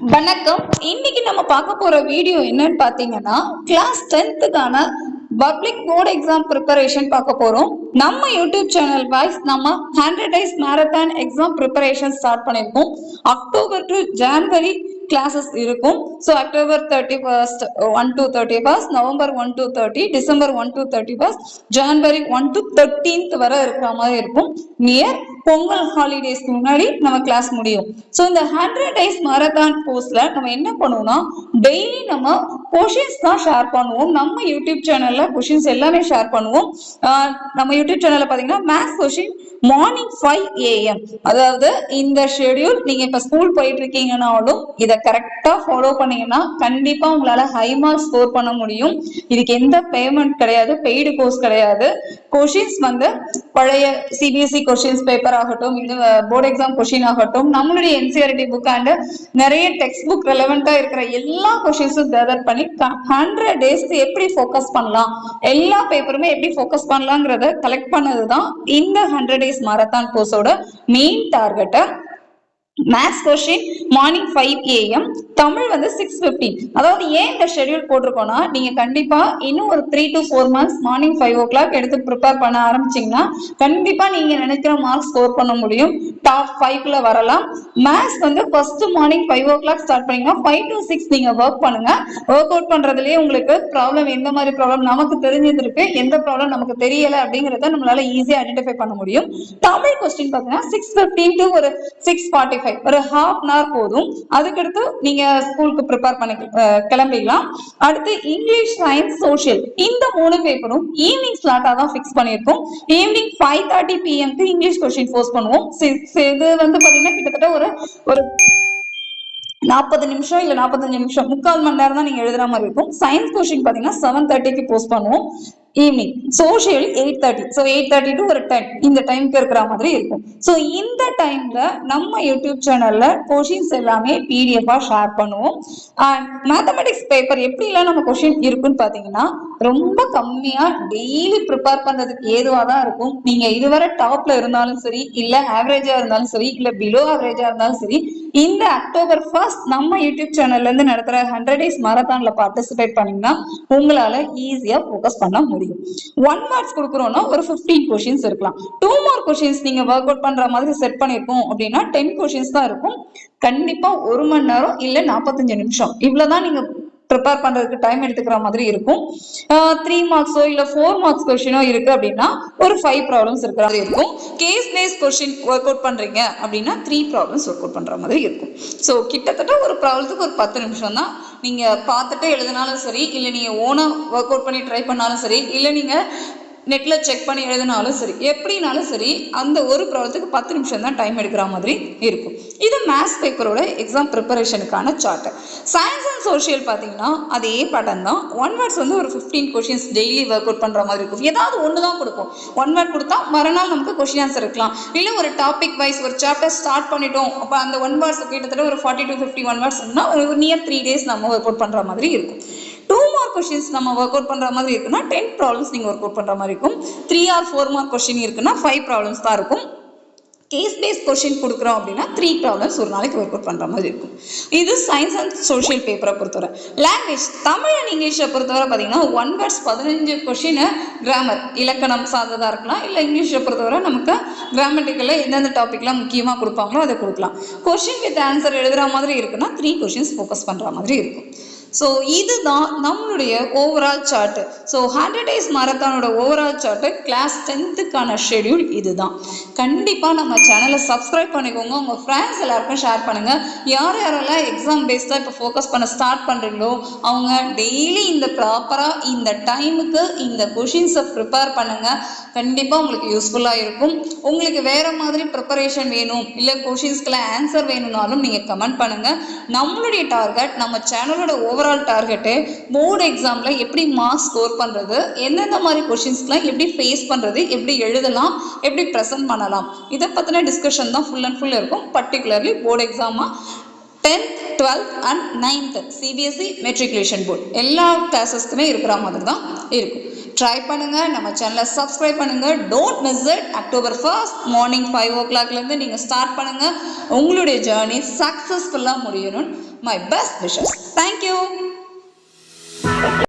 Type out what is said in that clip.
வணக்கம். இன்னைக்கு நம்ம பார்க்க போற வீடியோ என்னன்னு பாத்தீங்கன்னா class 10th public board exam preparation பார்க்க போறோம். நம்ம யூடியூப் சேனல் வைஸ் நம்ம 100 days marathon exam preparation start பண்ணிருக்கோம். அக்டோபர் டு ஜனவரி கிளாஸஸ் இருக்கும். So October 31st 1 to 31st, November 1 to 30, December 1 to 31st, January 1 to 13th வரை இருக்கிற மாதிரி இருக்கும். நியர் பொங்கல் ஹாலிடேஸ்க்கு முன்னாடி நம்ம கிளாஸ் முடியும். ஸோ இந்த 100 days மேரத்தான் கோர்ஸ்ல நம்ம என்ன பண்ணுவோம்னா டெய்லி நம்ம கொஷின்ஸ் தான் ஷேர் பண்ணுவோம். நம்ம யூடியூப் சேனல்ல கொஷின்ஸ் எல்லாமே ஷேர் பண்ணுவோம். நம்ம யூடியூப் சேனல்ல பாத்தீங்கன்னா மேத்ஸ் கொஷின் மார்னிங் 5 AM, அதாவது இந்த ஷெடியூல் நீங்க இப்ப ஸ்கூல் போயிட்டு இருக்கீங்கன்னாலும் இதை கரெக்டா ஃபாலோ பண்ணீங்கன்னா கண்டிப்பா உங்களால ஹை மார்க்ஸ் ஸ்கோர் பண்ண முடியும். இதுக்கு எந்த பேமெண்ட் கிடையாது, பெய்டு கோர்ஸ் கிடையாது. கொஷின்ஸ் பழைய சிபிஎஸ்இ கொஷின்ஸ் பேப்பர் ஆகட்டும், இது போர்டு எக்ஸாம் கொஷின் ஆகட்டும், நம்மளுடைய என்சிஆர்டி புக் அண்ட் நிறைய டெக்ஸ்ட் புக் ரெலவெண்டா இருக்கிற எல்லா கொஷின்ஸும் கேதர் பண்ணி 100 days எப்படி ஃபோக்கஸ் பண்ணலாம், எல்லா பேப்பருமே எப்படி ஃபோக்கஸ் பண்ணலாங்கிறத கலெக்ட் பண்ணதுதான் இந்த 100 days மாரத்தான் கோர்ஸோட main target. Maths question morning 5 AM, Tamil 6:15. அதாவது ஏன் இந்த ஷெடியூல் போட்டிருக்கோம்னா நீங்க கண்டிப்பா இன்னும் ஒரு 3 to 4 months மார்னிங் 5 o'clock எடுத்து ப்ரிப்பேர் பண்ண ஆரம்பிச்சீங்கன்னா கண்டிப்பா நீங்க நினைக்கிற மார்க்ஸ் ஸ்கோர் பண்ண முடியும். டாப் 5ல வரலாம். Maths first morning 5 o'clock start பண்ணீங்கன்னா 5 to 6 நீங்க ஒர்க் பண்ணுங்க. ஒர்க் அவுட் பண்றதுலயே உங்களுக்கு ப்ராப்ளம், எந்த மாதிரி ப்ராப்ளம் நமக்கு தெரிஞ்சது இருக்கு, எந்த ப்ராப்ளம் நமக்கு தெரியல அப்படிங்கறத நம்மளால ஈஸியா ஐடென்டிஃபை பண்ண முடியும். தமிழ் கொஸ்டின் பாத்தீங்கன்னா 6:15 to ஒரு 6:45, ஒரு half an hour போதும். அதுக்கடுத்து நீங்க ஸ்கூலுக்கு ப்ரிப்பேர் பண்ணி கிளம்பிடலாம். அடுத்து இங்கிலீஷ், சயின்ஸ், சோஷியல் இந்த 3 பேப்பரும் ஈவினிங் ஸ்லாட்டா தான் ஃபிக்ஸ் பண்ணியிருக்கோம். Evening 5:30 PM English question post பண்ணுவோம். இது பாத்தீங்கன்னா கிட்டத்தட்ட ஒரு 40 நிமிஷம் இல்ல 45 நிமிஷம், 3/4 மணி நேரம் தான் நீங்க எழுதுற மாதிரி இருக்கும். சயின்ஸ் கொஸ்டின் பாத்தீங்கன்னா 7:30 போஸ்ட் பண்ணுவோம் ஈவினிங். சோஷியல் 8:30, ஸோ 8:30 to ஒரு 10 இந்த டைம்க்கு இருக்கிற மாதிரி இருக்கும். ஸோ இந்த டைம்ல நம்ம யூடியூப் சேனல்ல கொஷின்ஸ் எல்லாமே பிடிஎஃபா ஷேர் பண்ணுவோம். அண்ட் மேத்தமெட்டிக்ஸ் பேப்பர் எப்படிலாம் நம்ம கொஷின் இருக்குன்னு பாத்தீங்கன்னா ரொம்ப கம்மியா டெய்லி ப்ரிப்பேர் பண்றதுக்கு ஏதுவா தான் இருக்கும். நீங்க இதுவரை டாப்ல இருந்தாலும் சரி, இல்ல ஆவரேஜா இருந்தாலும் சரி, இல்ல பிலோ ஆவரேஜா இருந்தாலும் சரி, இந்த அக்டோபர் 1st நம்ம யூடியூப் சேனல்ல இருந்து நடத்துற 100 days மாரத்தான்ல பார்ட்டிசிபேட் பண்ணீங்கன்னா உங்களால ஈஸியா ஃபோக்கஸ் பண்ண முடியும். 1 மார்க்ஸ் கொடுக்குறோம்னா ஒரு 15 கொஷின்ஸ் இருக்கலாம். 2 மார்க் கொஷின்ஸ் நீங்க ஒர்க் அவுட் பண்ற மாதிரி செட் பண்ணிருக்கோம் அப்படின்னா 10 கொஷின்ஸ் தான் இருக்கும். கண்டிப்பா 1 மணி நேரம் இல்ல 45 நிமிஷம் இவ்வளவுதான் நீங்க ப்ரிப்பேர் பண்றதுக்கு டைம் எடுத்துக்கிற மாதிரி இருக்கும். 3 மார்க்ஸோ இல்ல 4 மார்க்ஸ் கொஸ்டினோ இருக்கு அப்படின்னா ஒரு 5 ப்ராப்ளம்ஸ் இருக்கிற மாதிரி இருக்கும். Case base question work out பண்றீங்க அப்படின்னா 3 ப்ராப்ளம்ஸ் ஒர்க் அவுட் பண்ற மாதிரி இருக்கும். ஸோ கிட்டத்தட்ட ஒரு ப்ராப்ளத்துக்கு ஒரு 10 நிமிஷம் தான். நீங்க பார்த்துட்டு எழுதினாலும் சரி, இல்ல நீங்க ஓனா ஒர்க் அவுட் பண்ணி ட்ரை பண்ணாலும் சரி, இல்ல நீங்க நெட்ல செக் பண்ணி எழுதினாலும் சரி, எப்படினாலும் சரி அந்த ஒரு ப்ராப்ளத்துக்கு 10 நிமிஷம் தான் டைம் எடுக்கிற மாதிரி இருக்கும். இது மேத்ஸ் பேப்பரோட எக்ஸாம் ப்ரிப்பரேஷனுக்கான சார்ட். சயின்ஸ் அண்ட் சோஷியல் பார்த்தீங்கன்னா அதே பேட்டர்ன் தான். 1 வேர்ட்ஸ் ஒரு 15 கொஷின்ஸ் டெய்லி ஒர்க் அவுட் பண்ற மாதிரி இருக்கும். ஏதாவது ஒன்று தான் கொடுக்கும். 1 வேர்ட் கொடுத்தா மறுநாள் நமக்கு கொஷின் ஆன்சர் இருக்கலாம். இல்லை ஒரு டாபிக் வைஸ் ஒரு சாப்டர் ஸ்டார்ட் பண்ணிட்டோம், அப்போ அந்த 1 வேர்ட்ஸ் கிட்டத்தட்ட ஒரு 40 to 51 வேர்ட்ஸ் ஒரு நியர் 3 days நம்ம ஒர்க் அவுட் பண்ற மாதிரி இருக்கும். 2 மார்க் கொஸ்டின்ஸ் நம்ம ஒர்க் அவுட் பண்ற மாதிரி இருக்குன்னா 10 ப்ராப்ளம்ஸ் நீங்க ஒர்க் அவுட் பண்ற மாதிரி இருக்கும். 3 or 4 மார்க் கொஸ்டின் இருக்குன்னா 5 ப்ராப்ளம்ஸ் தான் இருக்கும். கேஸ் பேஸ் கொஸ்டின் கொடுக்குறோம் அப்படின்னா 3 ப்ராப்ளம்ஸ் ஒரு நாளைக்கு ஒர்க் அவுட் பண்ற மாதிரி இருக்கும். இது சயின்ஸ் அண்ட் சோஷியல் பேப்பரை பொறுத்தவரை. லாங்குவேஜ் தமிழ் அண்ட் இங்கிலீஷை பொறுத்தவரை பார்த்தீங்கன்னா 1 வேர்ட்ஸ் 15 கொஸ்டின் கிராமர் இலக்கணம் சார்ந்ததா இருக்கலாம். இல்லை இங்கிலீஷை பொறுத்தவரை நமக்கு கிராமட்டிக்கல்ல எந்தெந்த டாபிக்லாம் முக்கியமாக கொடுப்பாங்களோ அதை கொடுக்கலாம். கொஸ்டின் வித் ஆன்சர் எழுதுற மாதிரி இருக்குன்னா 3 கொஸ்டின்ஸ் ஃபோக்கஸ் பண்ற மாதிரி இருக்கும். ஸோ இதுதான் நம்மளுடைய ஓவரால் சார்ட். ஸோ 100 days மாரத்தானோட overall chart class 10th schedule இதுதான். கண்டிப்பாக நம்ம சேனலை சப்ஸ்கிரைப் பண்ணிக்கோங்க. உங்கள் ஃப்ரெண்ட்ஸ் எல்லாருக்கும் ஷேர் பண்ணுங்கள். யார் யாரெல்லாம் எக்ஸாம் பேஸ்டாக இப்போ ஃபோக்கஸ் பண்ண ஸ்டார்ட் பண்ணுறீங்களோ அவங்க டெய்லி இந்த ப்ராப்பராக இந்த டைமுக்கு இந்த கொஷின்ஸை ப்ரிப்பேர் பண்ணுங்கள். கண்டிப்பாக உங்களுக்கு யூஸ்ஃபுல்லாக இருக்கும். உங்களுக்கு வேறு மாதிரி ப்ரிப்பரேஷன் வேணும், இல்லை கொஷின்ஸ்க்கெல்லாம் ஆன்சர் வேணும்னாலும் நீங்கள் கமெண்ட் பண்ணுங்கள். நம்மளுடைய டார்கெட், நம்ம சேனலோட ஓவரால் டார்கெட்டு போர்டு எக்ஸாமில் எப்படி மார்க்ஸ் ஸ்கோர் பண்ணுறது, எந்தெந்த மாதிரி கொஷின்ஸ்க்கெலாம் எப்படி ஃபேஸ் பண்ணுறது, எப்படி எழுதலாம், எப்படி ப்ரெசென்ட் பண்ணலாம், இதை பற்றின டிஸ்கஷன் தான் ஃபுல் அண்ட் ஃபுல் இருக்கும். பர்டிகுலர்லி போர்டு எக்ஸாமாக 10th 12th and 9th CBSE matriculation board எல்லா கிளாஸஸ்க்குமே இருக்கிற மாதிரி தான் இருக்கும். ட்ரை பண்ணுங்க, நம்ம சேனலை சப்ஸ்கிரைப் பண்ணுங்க. Don't miss it. October 1st morning 5 o'clockலேருந்து நீங்கள் ஸ்டார்ட் பண்ணுங்க. உங்களுடைய ஜேர்னி சக்ஸஸ்ஃபுல்லாக முடியணும்னு மை பெஸ்ட் விஷஸ். தேங்க்யூ.